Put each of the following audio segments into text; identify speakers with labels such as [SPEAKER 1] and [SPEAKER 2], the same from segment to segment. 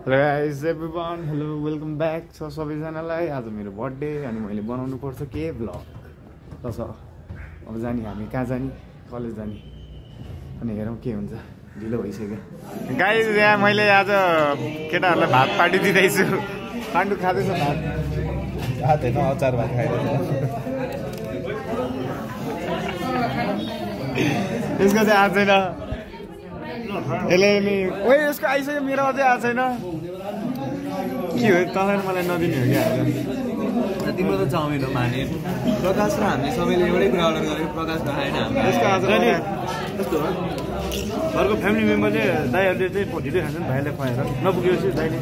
[SPEAKER 1] Hello guys everyone, hello welcome back छ सबैजनालाई। आज मेरो बर्थडे अनि मैले बनाउनु पर्छ के भ्लग। तस अब जाने हामी कहाँ जाने, कलेज जाने अनि हेरौँ के हुन्छ। ढिलो भइसक्यो गाइस। यहाँ मैले आज केटाहरूलाई भात पार्टी दिँदैछु। पाण्डु खाँदैछ भात,
[SPEAKER 2] भात होइन अचार भात खाइरहेको
[SPEAKER 1] यसको चाहिँ आज छैन। यसले नि ओइ यसको आइसक्यो, मेरो अझै आएको छैन। के हो तपाईँ मलाई नदिने हो क्या?
[SPEAKER 2] तिम्रो त चाउमिन हो माने। प्रकाश र हामीले सबैले एउटै कुरा अर्डर गरेको, प्रकाश नखाएन हाम्रो।
[SPEAKER 1] यसको आज
[SPEAKER 3] यस्तो हो, घरको फ्यामिली मेम्बरले दाइहरूले चाहिँ ढिलै खान्छन्, भाइलाई खुवाएर नपुगेपछि दाइले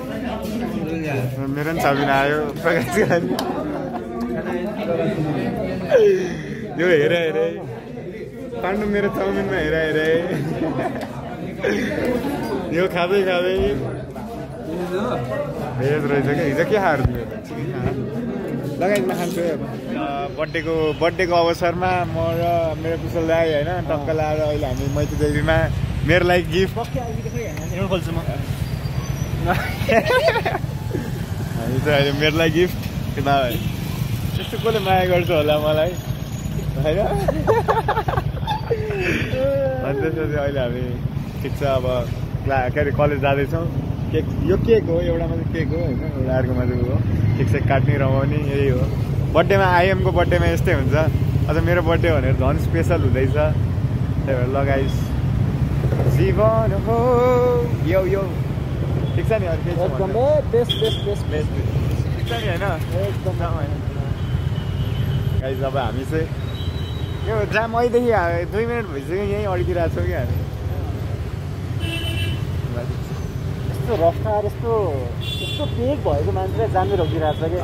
[SPEAKER 1] मेरो पनि चाउमिन आयो। प्रकाश यो हेर हेर पाण्डु मेरो चाउमिनमा हेर हेर यो खाँदै खाँदै भेज रहेछ क्या। हिजो के खाएर दियो लगाइदिन खान्छु। बर्थडेको अवसरमा म र मेरो कुशल दाई होइन टक्क लगाएर अहिले हामी मैत्री देवीमा मेरो लागि गिफ्ट
[SPEAKER 3] खोल्छु म।
[SPEAKER 1] हामी चाहिँ अहिले मेरो लागि गिफ्ट किनभने त्यस्तो कसले माया गर्छ होला मलाई होइन। अनि त्यसपछि अहिले हामी ठिक छ अब के अरे कलेज जाँदैछौँ। केक यो केक हो, एउटामा चाहिँ केक हो होइन, एउटा अर्कोमा चाहिँ हो केक काट्ने रमाउने यही हो। बर्थडेमा आइएमको बर्थडेमा यस्तै हुन्छ। अझ मेरो बर्थडे भनेर झन् स्पेसल हुँदैछ। त्यही भएर लगाइस जीवन हो यो यो ठिक छ नि। अरू केही
[SPEAKER 3] एकदम बेस्ट बेस्ट बेस्ट बेस्ट
[SPEAKER 1] ठिक छ नि होइन एकदम होइन। गाइस अब हामी चाहिँ यो जाम अहिलेदेखि 2 मिनट भइसक्यो यहीँ अड्किरहेको छौँ कि हामी।
[SPEAKER 3] यस्तो रफ्तार यस्तो पेक भएको मान्छेलाई जामै रोकिरहेको छ कि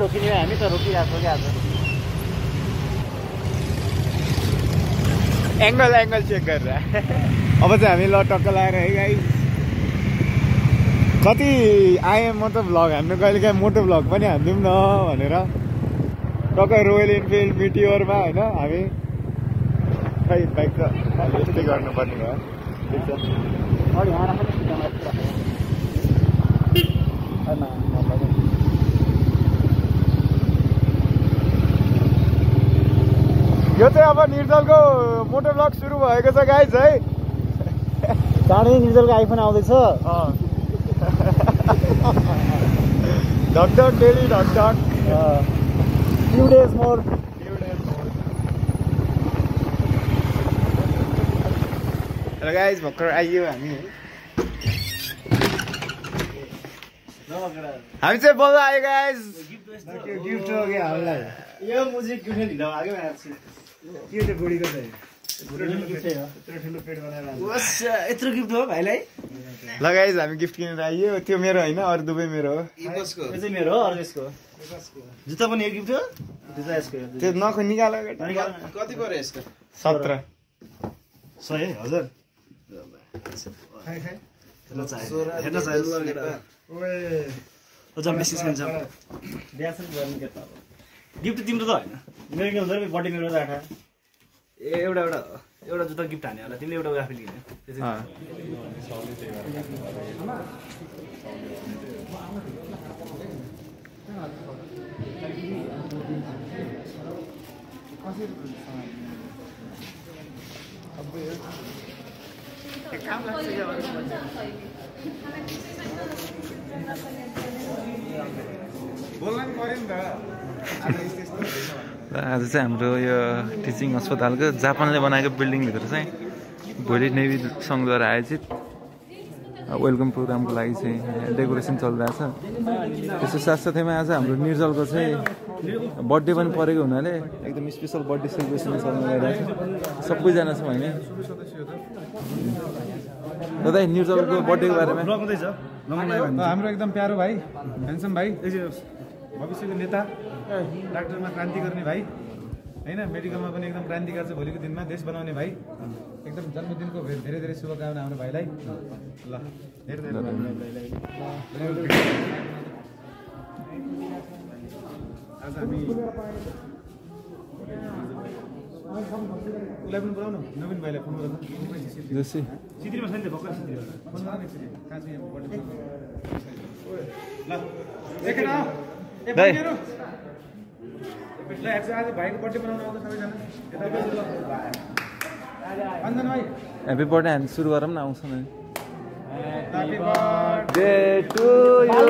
[SPEAKER 3] रोकिने हामी त रोकिरहेको छौँ कि आज।
[SPEAKER 1] एङ्गल चेक गरेर अब चाहिँ हामी ल टक्क लगाएर है गाइस। कति आएँ म त भ्लग हान्नु कहिले काहीँ मोटो भ्लग पनि हानिदिउँ न भनेर टक्कै रोयल इनफिल्ड मिटियोरमा होइन हामी खै बाइक त यस्तै गर्नुपर्ने भयो। ठिक छ यो चाहिँ अब निर्जलको मोटो भ्लग सुरु भएको छ गाइस है।
[SPEAKER 3] चाँडै निर्जलको आइफोन आउँदैछ।
[SPEAKER 1] ढकढक डेली ढकढक
[SPEAKER 3] few days more.
[SPEAKER 1] Hello guys, भर्खर आइयो हामी चाहिँ बोल्दा आयो गाइस।
[SPEAKER 3] गिफ्ट हो क्या हामीलाई? यो मुजिक गिफ्ट ढिलो आगे के त्यो बुढीको चाहिँ यत्रो गिफ्ट हो भाइलाई।
[SPEAKER 1] ल गाइस हामी गिफ्ट किनेर आइयो। त्यो मेरो होइन, अरू दुवै मेरो हो।
[SPEAKER 3] यो चाहिँ मेरो हो, अर्को यसको। जुत्ता पनि यो गिफ्ट हो, जुत्ता यसको।
[SPEAKER 1] त्यो नखो निकाल।
[SPEAKER 2] कति पर्यो यसको?
[SPEAKER 1] 17
[SPEAKER 3] 100,000। गिफ्ट तिम्रो त होइन, मेरो के हुन्छ बर्थडे मेरो राखा। ए एउटा जुत्ता गिफ्ट हाने होला तिमीले, एउटा आफैले किन्यो।
[SPEAKER 2] आज चाहिँ हाम्रो यो टिचिङ अस्पतालको जापानले बनाएको बिल्डिङभित्र चाहिँ भोलि नेभी सङ्घद्वारा आयोजित वेलकम प्रोग्रामको लागि चाहिँ डेकोरेसन चलिरहेछ। त्यसको साथसाथैमा आज हाम्रो निर्जलको चाहिँ बर्थडे पनि परेको हुनाले एकदम स्पेसल बर्थडे सेलिब्रेसन चल्न गइरहेछ। सबैजना छौँ हामी। दादा निर्जलको बर्थडेको बारेमा
[SPEAKER 4] हाम्रो एकदम प्यारो भाइ, ह्यान्डसम भाइ, भविष्यको नेता, डाक्टरमा क्रान्ति गर्ने भाइ होइन, मेडिकलमा पनि एकदम क्रान्तिकारी छ। भोलिको दिनमा देश बनाउने भाइ। एकदम जन्मदिनको धेरै धेरै शुभकामना हाम्रो भाइलाई। ल धेरै धेरै आज हामी उसलाई पनि बोलाउनु नवीन भाइलाई फोन गर्नु
[SPEAKER 2] जोशी
[SPEAKER 4] सिद्धिमा छैन भक्कु सिद्धिमा फोन गर्न एकचोटि कान्छी बर्थडे ल एकैन आऊ ए बहिनीहरु ल आज भाइको बर्थडे मनाउन आउँछ सबैजना अन्जन भाइ
[SPEAKER 2] ह्यापी बर्थडे हामी सुरु गरौँ न आउँछ नि
[SPEAKER 4] happy birthday
[SPEAKER 2] to you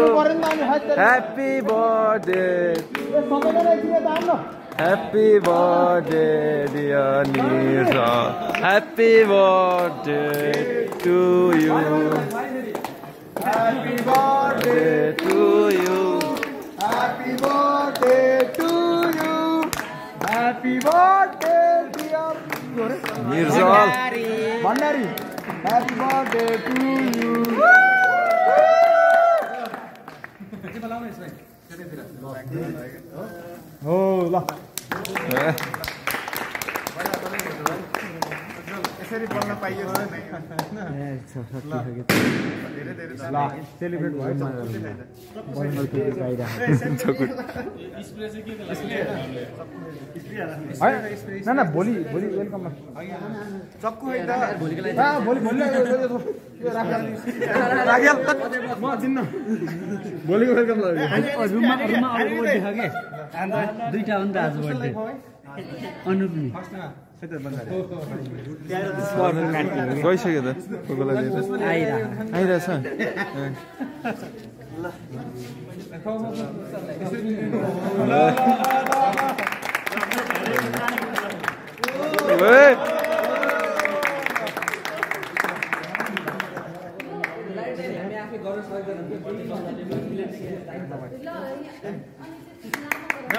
[SPEAKER 2] happy birthday Happy birthday, dear Nisa. Happy birthday to you.
[SPEAKER 1] Happy birthday
[SPEAKER 2] To you.
[SPEAKER 1] Happy birthday to you. Happy birthday dear
[SPEAKER 2] Nirzal.
[SPEAKER 1] Bhandari. Happy birthday to you. हो ल यसरी बोल्न पाइयो ल celebrate भयो न भोलि welcome चक्कु म चिन्न भोलिको वेलकम
[SPEAKER 3] रुममा अर्को बर्थडे छ के अन्त दुईटा हो नि त आज बर्थडे अनुपनी
[SPEAKER 2] गइसक्यो त कोकोला आइरहेछ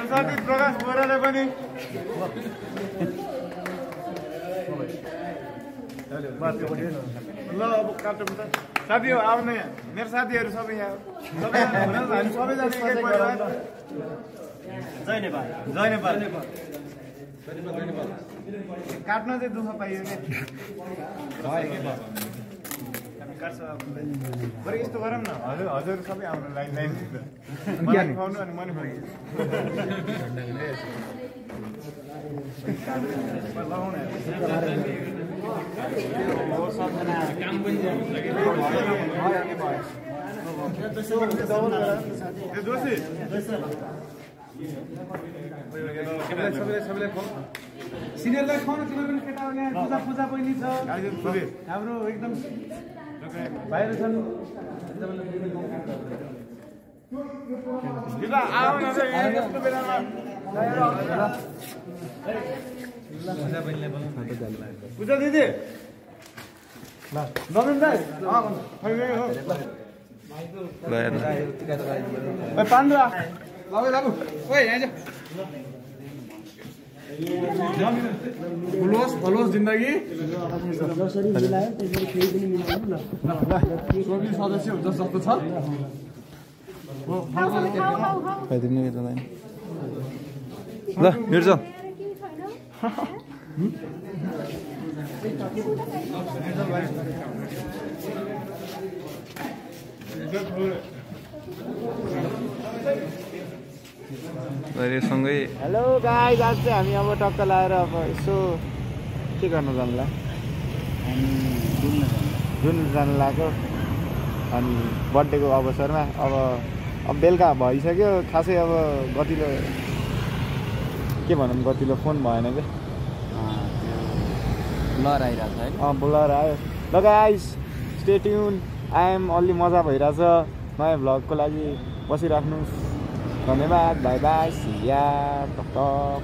[SPEAKER 1] साथी प्रकाश बोराले पनि ल अब काटौँ त साथी हो आउने मेरो साथीहरू सबै यहाँ हामी सबैजना एकै परिवार जय नेपाल जय नेपाल काट्न चाहिँ दुःख पाइयो कि काट्छ बरु यस्तो गरौँ न हजुर सबै आउनु लाइन मलाई खुवाउनु अनि मैले लगाउनु
[SPEAKER 4] सिनियरलाई खुवाउनु तिमीहरू पनि केटा यहाँ पूजा पनि छ हाम्रो एकदम भाइहरू छन्
[SPEAKER 1] पूजा दिदी नवीन दाइ पाण्डु
[SPEAKER 4] भलोस् जिन्दगी सदस्य हुन्छ जस्तो छ
[SPEAKER 2] ल निर्जल सँगै
[SPEAKER 1] हेलो गाइस आज चाहिँ हामी अब टक्क लाएर अब यसो के गर्नु जानुला जुन जानु लाग्यो अनि बर्थडेको अवसरमा अब बेलुका भइसक्यो खासै अब गतिलो के भनौँ गतिलो फोन भएन क्या
[SPEAKER 3] ब्लर आइरहेको छ है
[SPEAKER 1] ब्लर आयो ल guys stay tune I am अलि मजा भइरहेछ नयाँ भ्लगको लागि बसिराख्नुहोस् धन्यवाद बाई बाई सिया टक टक